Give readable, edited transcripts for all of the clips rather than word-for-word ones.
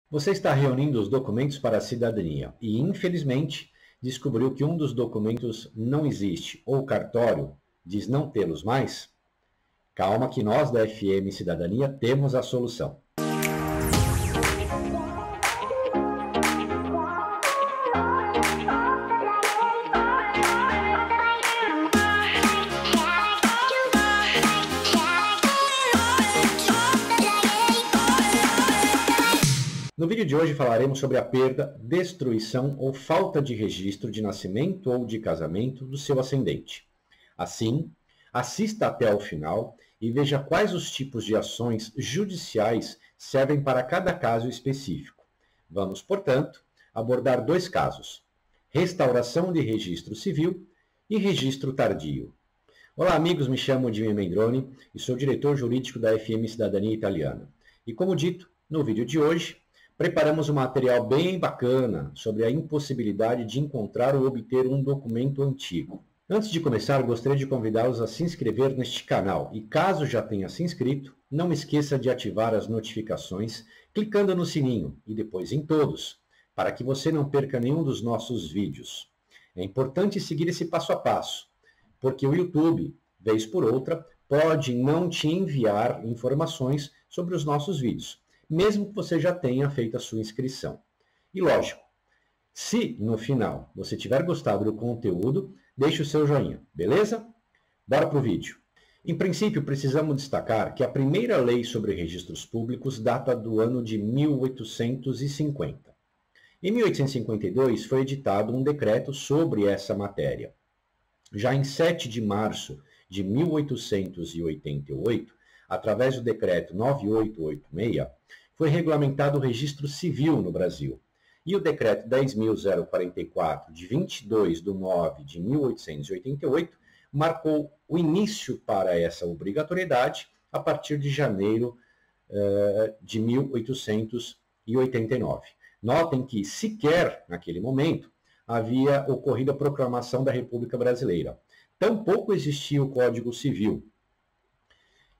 Você está reunindo os documentos para a cidadania e, infelizmente, descobriu que um dos documentos não existe ou o cartório diz não tê-los mais? Calma que nós da FM Cidadania temos a solução. No vídeo de hoje falaremos sobre a perda, destruição ou falta de registro de nascimento ou de casamento do seu ascendente. Assim, assista até ao final e veja quais os tipos de ações judiciais servem para cada caso específico. Vamos, portanto, abordar dois casos: restauração de registro civil e registro tardio. Olá amigos, me chamo Jimmy Mendroni e sou diretor jurídico da FM Cidadania Italiana. E como dito, no vídeo de hoje, preparamos um material bem bacana sobre a impossibilidade de encontrar ou obter um documento antigo. Antes de começar, gostaria de convidá-los a se inscrever neste canal e, caso já tenha se inscrito, não esqueça de ativar as notificações clicando no sininho e depois em todos, para que você não perca nenhum dos nossos vídeos. É importante seguir esse passo a passo, porque o YouTube, vez por outra, pode não te enviar informações sobre os nossos vídeos, mesmo que você já tenha feito a sua inscrição. E lógico, se no final você tiver gostado do conteúdo, deixe o seu joinha, beleza? Bora para o vídeo. Em princípio, precisamos destacar que a primeira lei sobre registros públicos data do ano de 1850. Em 1852 foi editado um decreto sobre essa matéria. Já em 7 de março de 1888, através do decreto 9886, foi regulamentado o registro civil no Brasil. E o decreto 10.044, de 22 de nove de 1888, marcou o início para essa obrigatoriedade a partir de janeiro de 1889. Notem que sequer, naquele momento, havia ocorrido a proclamação da República Brasileira. Tampouco existia o Código Civil.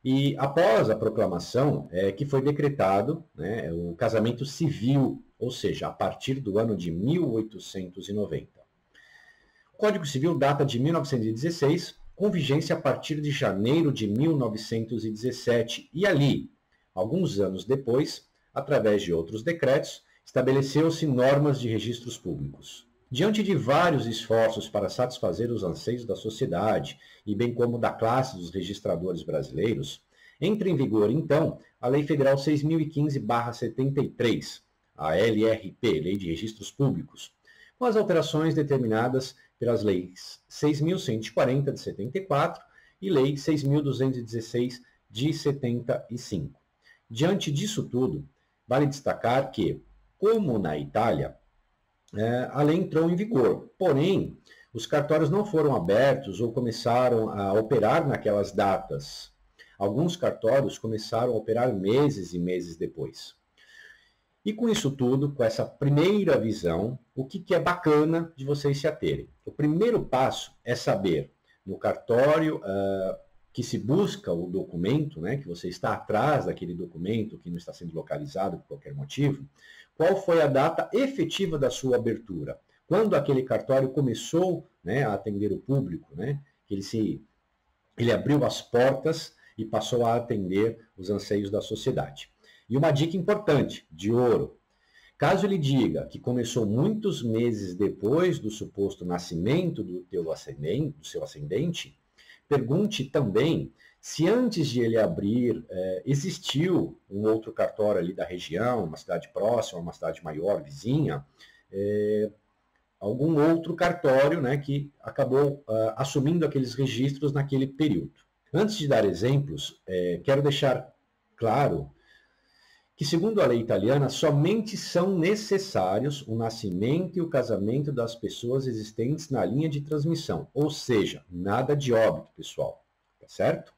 E após a proclamação, que foi decretado o casamento civil, ou seja, a partir do ano de 1890. O Código Civil data de 1916, com vigência a partir de janeiro de 1917, e ali, alguns anos depois, através de outros decretos, estabeleceu-se normas de registros públicos. Diante de vários esforços para satisfazer os anseios da sociedade e bem como da classe dos registradores brasileiros, entra em vigor, então, a Lei Federal 6.015/73, a LRP, Lei de Registros Públicos, com as alterações determinadas pelas Leis 6.140 de 74 e Lei 6.216 de 75. Diante disso tudo, vale destacar que, como na Itália, a lei entrou em vigor, porém, os cartórios não foram abertos ou começaram a operar naquelas datas. Alguns cartórios começaram a operar meses e meses depois. E com isso tudo, com essa primeira visão, o que é bacana de vocês se aterem? O primeiro passo é saber, no cartório que se busca o documento, que você está atrás daquele documento que não está sendo localizado por qualquer motivo, qual foi a data efetiva da sua abertura? Quando aquele cartório começou a atender o público, ele abriu as portas e passou a atender os anseios da sociedade. E uma dica importante, de ouro: caso ele diga que começou muitos meses depois do suposto nascimento do seu ascendente, pergunte também se antes de ele abrir existiu um outro cartório ali da região, uma cidade próxima, uma cidade maior, vizinha, algum outro cartório que acabou assumindo aqueles registros naquele período. Antes de dar exemplos, quero deixar claro que, segundo a lei italiana, somente são necessários o nascimento e o casamento das pessoas existentes na linha de transmissão, ou seja, nada de óbito, pessoal, tá certo?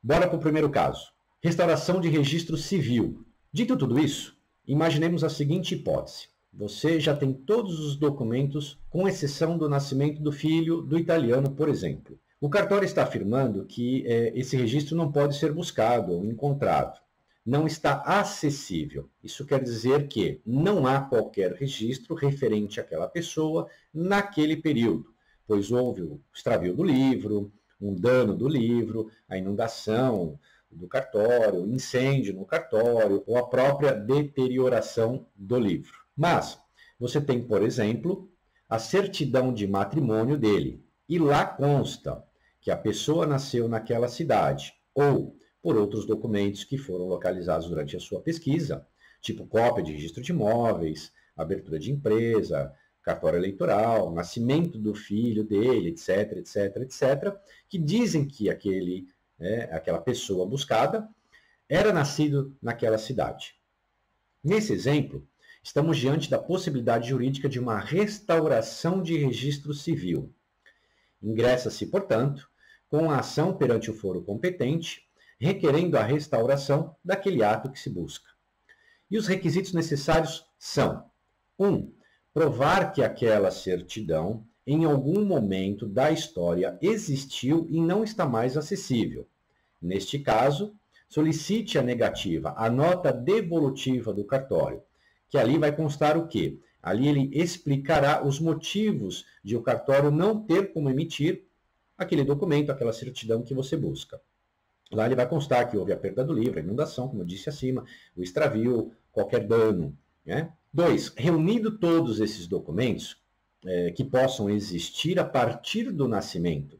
Bora para o primeiro caso. Restauração de registro civil. Dito tudo isso, imaginemos a seguinte hipótese. Você já tem todos os documentos, com exceção do nascimento do filho do italiano, por exemplo. O cartório está afirmando que esse registro não pode ser buscado ou encontrado. não está acessível. Isso quer dizer que não há qualquer registro referente àquela pessoa naquele período, pois houve o extravio do livro, um dano do livro, a inundação do cartório, incêndio no cartório ou a própria deterioração do livro. Mas você tem, por exemplo, a certidão de matrimônio dele, e lá consta que a pessoa nasceu naquela cidade, ou por outros documentos que foram localizados durante a sua pesquisa, tipo cópia de registro de imóveis, abertura de empresa, cartório eleitoral, nascimento do filho dele, etc, etc, etc, que dizem que aquela pessoa buscada era nascido naquela cidade. Nesse exemplo, estamos diante da possibilidade jurídica de uma restauração de registro civil. Ingressa-se, portanto, com a ação perante o foro competente, requerendo a restauração daquele ato que se busca. E os requisitos necessários são: 1. Provar que aquela certidão, em algum momento da história, existiu e não está mais acessível. Neste caso, solicite a negativa, a nota devolutiva do cartório, que ali vai constar o quê? Ali ele explicará os motivos de o cartório não ter como emitir aquele documento, aquela certidão que você busca. Lá ele vai constar que houve a perda do livro, a inundação, como eu disse acima, o extravio, qualquer dano. 2. Reunido todos esses documentos que possam existir a partir do nascimento.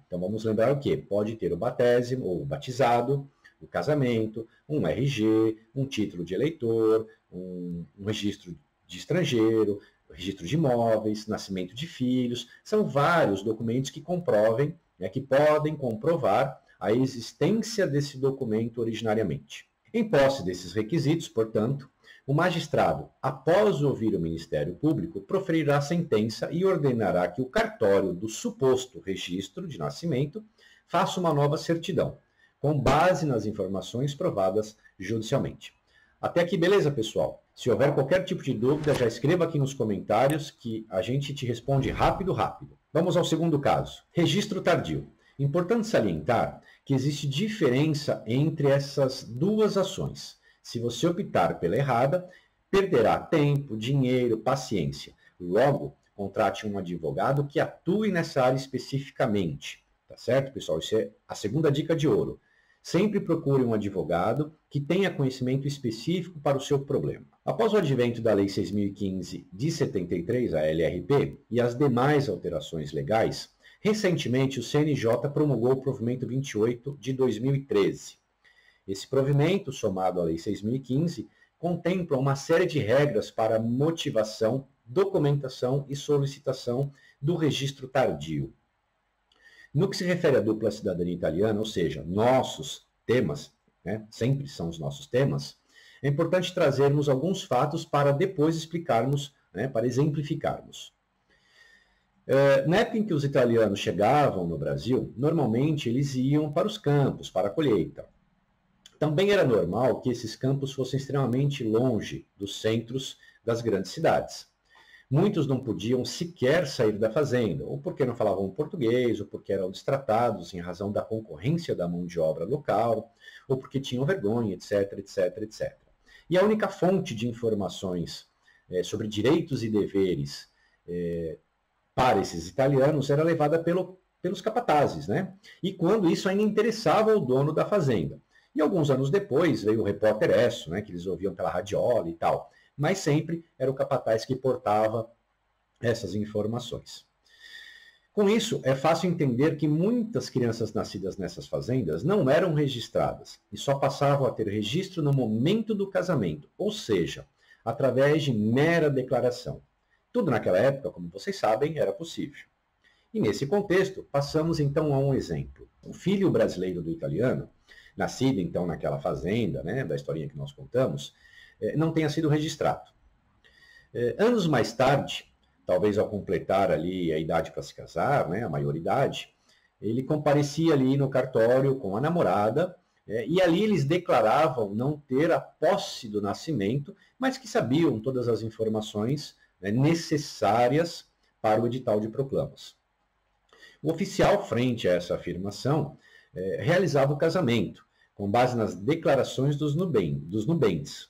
Então vamos lembrar o quê? Pode ter o batésimo ou o batizado, o casamento, um RG, um título de eleitor, um registro de estrangeiro, registro de imóveis, nascimento de filhos. São vários documentos que comprovem, que podem comprovar a existência desse documento originariamente. Em posse desses requisitos, portanto, o magistrado, após ouvir o Ministério Público, proferirá a sentença e ordenará que o cartório do suposto registro de nascimento faça uma nova certidão, com base nas informações provadas judicialmente. Até aqui, beleza, pessoal? Se houver qualquer tipo de dúvida, já escreva aqui nos comentários que a gente te responde rápido. Vamos ao segundo caso. Registro tardio. Importante salientar que existe diferença entre essas duas ações. Se você optar pela errada, perderá tempo, dinheiro, paciência. Logo, contrate um advogado que atue nessa área especificamente. Tá certo, pessoal? Isso é a segunda dica de ouro. Sempre procure um advogado que tenha conhecimento específico para o seu problema. Após o advento da Lei 6.015 de 73, a LRP, e as demais alterações legais, recentemente o CNJ promulgou o provimento 28 de 2013. Esse provimento, somado à Lei 6.015, contempla uma série de regras para motivação, documentação e solicitação do registro tardio. No que se refere à dupla cidadania italiana, ou seja, nossos temas, sempre são os nossos temas, é importante trazermos alguns fatos para depois explicarmos, para exemplificarmos. Na época em que os italianos chegavam no Brasil, normalmente eles iam para os campos, para a colheita. Também era normal que esses campos fossem extremamente longe dos centros das grandes cidades. Muitos não podiam sequer sair da fazenda, ou porque não falavam português, ou porque eram destratados em razão da concorrência da mão de obra local, ou porque tinham vergonha, etc, etc, etc. E a única fonte de informações sobre direitos e deveres para esses italianos era levada pelos capatazes, E quando isso ainda interessava o dono da fazenda. E alguns anos depois veio o repórter Esso, que eles ouviam pela radiola e tal. Mas sempre era o capataz que portava essas informações. Com isso, é fácil entender que muitas crianças nascidas nessas fazendas não eram registradas e só passavam a ter registro no momento do casamento, ou seja, através de mera declaração. Tudo naquela época, como vocês sabem, era possível. E nesse contexto, passamos então a um exemplo. O filho brasileiro do italiano, nascido então naquela fazenda, da historinha que nós contamos, não tenha sido registrado. Anos mais tarde, talvez ao completar ali a idade para se casar, a maioridade, ele comparecia ali no cartório com a namorada, e ali eles declaravam não ter a posse do nascimento, mas que sabiam todas as informações necessárias para o edital de proclamas. O oficial, frente a essa afirmação, realizava o casamento, com base nas declarações dos nubentes.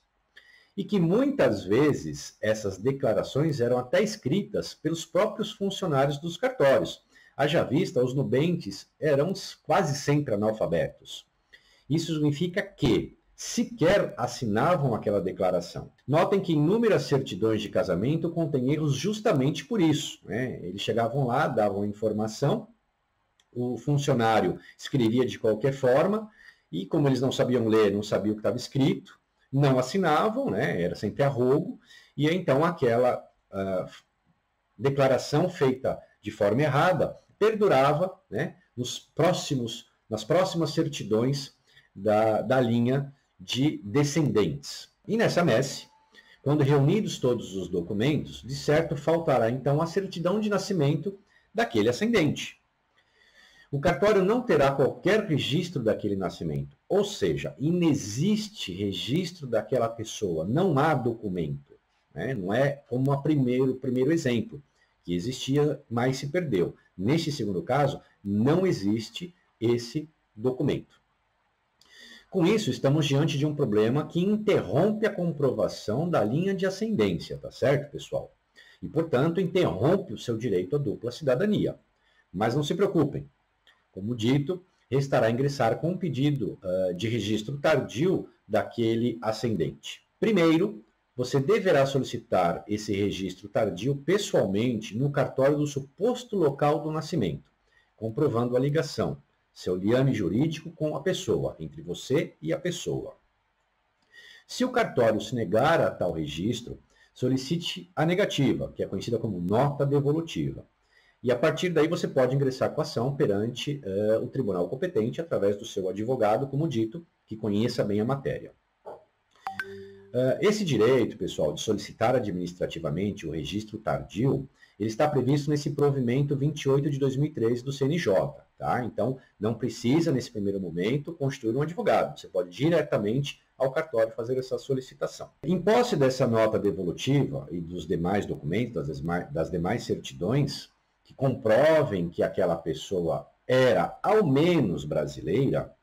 E que muitas vezes essas declarações eram até escritas pelos próprios funcionários dos cartórios. Haja vista, os nubentes eram quase sempre analfabetos. Isso significa que sequer assinavam aquela declaração. Notem que inúmeras certidões de casamento contêm erros justamente por isso, né? Eles chegavam lá, davam informação, o funcionário escrevia de qualquer forma, e como eles não sabiam ler, não sabiam o que estava escrito, não assinavam, né? Era sempre a rogo, e então aquela declaração feita de forma errada perdurava, né, nas próximas certidões da linha de descendentes. E nessa messe, quando reunidos todos os documentos, de certo faltará então a certidão de nascimento daquele ascendente. O cartório não terá qualquer registro daquele nascimento, ou seja, inexiste registro daquela pessoa, não há documento, né? Não é como o primeiro exemplo, que existia, mas se perdeu. Neste segundo caso, não existe esse documento. Com isso, estamos diante de um problema que interrompe a comprovação da linha de ascendência, tá certo, pessoal? E, portanto, interrompe o seu direito à dupla cidadania. Mas não se preocupem. Como dito, restará ingressar com um pedido de registro tardio daquele ascendente. Primeiro, você deverá solicitar esse registro tardio pessoalmente no cartório do suposto local do nascimento, comprovando a ligação, seu liame jurídico com a pessoa, entre você e a pessoa. Se o cartório se negar a tal registro, solicite a negativa, que é conhecida como nota devolutiva. E a partir daí você pode ingressar com a ação perante o tribunal competente através do seu advogado, como dito, que conheça bem a matéria. Esse direito, pessoal, de solicitar administrativamente o registro tardio, ele está previsto nesse provimento 28 de 2013 do CNJ, tá? Então, não precisa, nesse primeiro momento, constituir um advogado. Você pode diretamente ao cartório fazer essa solicitação. Em posse dessa nota devolutiva e dos demais documentos, das demais certidões, que comprovem que aquela pessoa era, ao menos, brasileira,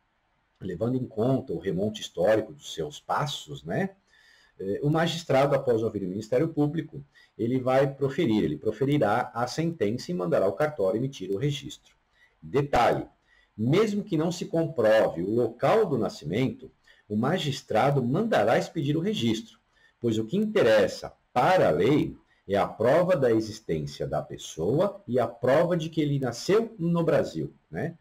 levando em conta o remonte histórico dos seus passos, né? O magistrado, após ouvir o Ministério Público, ele proferirá a sentença e mandará o cartório emitir o registro. Detalhe, mesmo que não se comprove o local do nascimento, o magistrado mandará expedir o registro, pois o que interessa para a lei é a prova da existência da pessoa e a prova de que ele nasceu no Brasil, né?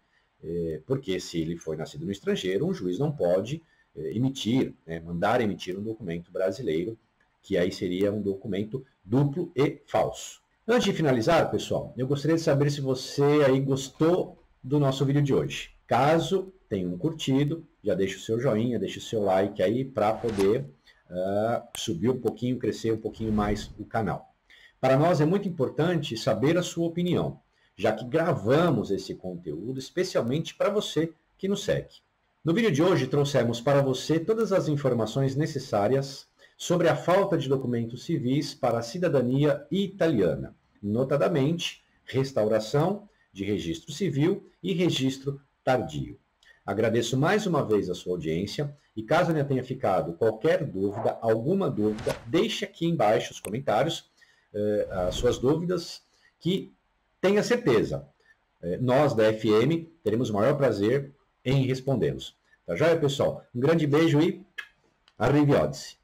Porque se ele foi nascido no estrangeiro, um juiz não pode mandar emitir um documento brasileiro, que aí seria um documento duplo e falso. Antes de finalizar, pessoal, eu gostaria de saber se você aí gostou do nosso vídeo de hoje. Caso tenham curtido, já deixa o seu joinha, deixa o seu like aí para poder subir um pouquinho, crescer um pouquinho mais o canal. Para nós é muito importante saber a sua opinião, já que gravamos esse conteúdo especialmente para você que nos segue. No vídeo de hoje trouxemos para você todas as informações necessárias sobre a falta de documentos civis para a cidadania italiana, notadamente restauração de registro civil e registro tardio. Agradeço mais uma vez a sua audiência e caso ainda tenha ficado qualquer dúvida, alguma dúvida, deixe aqui embaixo os comentários as suas dúvidas, que tenha certeza, nós da FM teremos o maior prazer em respondê-los. Tá joia, pessoal? Um grande beijo e arrivederci.